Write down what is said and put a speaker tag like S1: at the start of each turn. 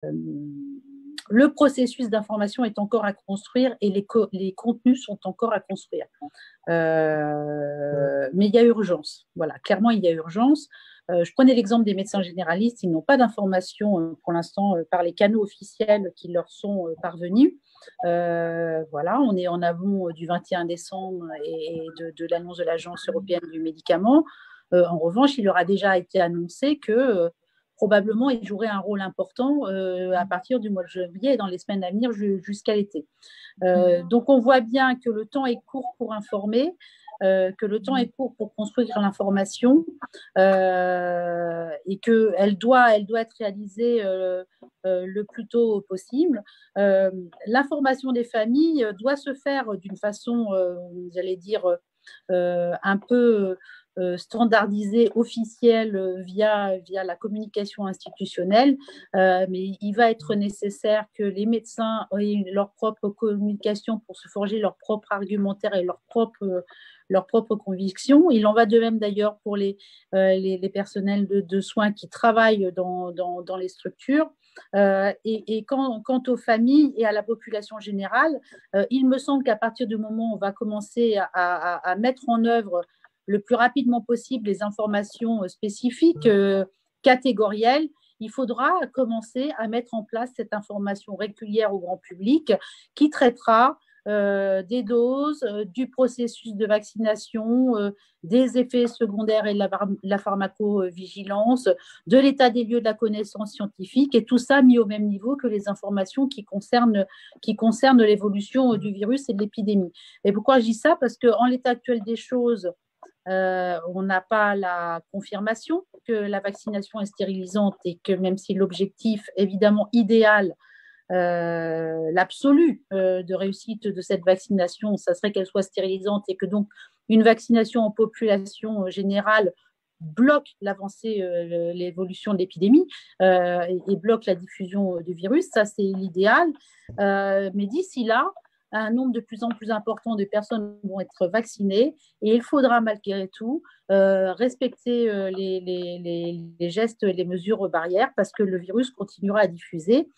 S1: le processus d'information est encore à construire et les contenus sont encore à construire. Mais il y a urgence. Voilà, clairement, il y a urgence. Je prenais l'exemple des médecins généralistes. Ils n'ont pas d'informations pour l'instant par les canaux officiels qui leur sont parvenus. Voilà, on est en amont du 21 décembre et de l'annonce de l'Agence européenne du médicament. En revanche, il leur a déjà été annoncé que probablement, il jouerait un rôle important à partir du mois de janvier et dans les semaines à venir jusqu'à l'été. Donc, on voit bien que le temps est court pour informer, que le temps est court pour construire l'information et qu'elle doit être réalisée le plus tôt possible. L'information des familles doit se faire d'une façon, j'allais dire, un peu standardisée, officielle via la communication institutionnelle, mais il va être nécessaire que les médecins aient leur propre communication pour se forger leur propre argumentaire et leur propre conviction. Il en va de même d'ailleurs pour les personnels de soins qui travaillent dans les structures. Et quant aux familles et à la population générale, il me semble qu'à partir du moment où on va commencer à mettre en œuvre le plus rapidement possible les informations spécifiques, catégorielles, il faudra commencer à mettre en place cette information régulière au grand public qui traitera des doses, du processus de vaccination, des effets secondaires et de la pharmacovigilance, de l'état des lieux de la connaissance scientifique, et tout ça mis au même niveau que les informations qui concernent l'évolution du virus et de l'épidémie. Et pourquoi je dis ça? Parce qu'en l'état actuel des choses, on n'a pas la confirmation que la vaccination est stérilisante et que même si l'objectif évidemment idéal, l'absolu de réussite de cette vaccination, ça serait qu'elle soit stérilisante et que donc une vaccination en population générale bloque l'avancée, l'évolution de l'épidémie et bloque la diffusion du virus. Ça, c'est l'idéal. Mais d'ici là, un nombre de plus en plus important de personnes vont être vaccinées et il faudra malgré tout respecter les gestes, les mesures barrières parce que le virus continuera à diffuser.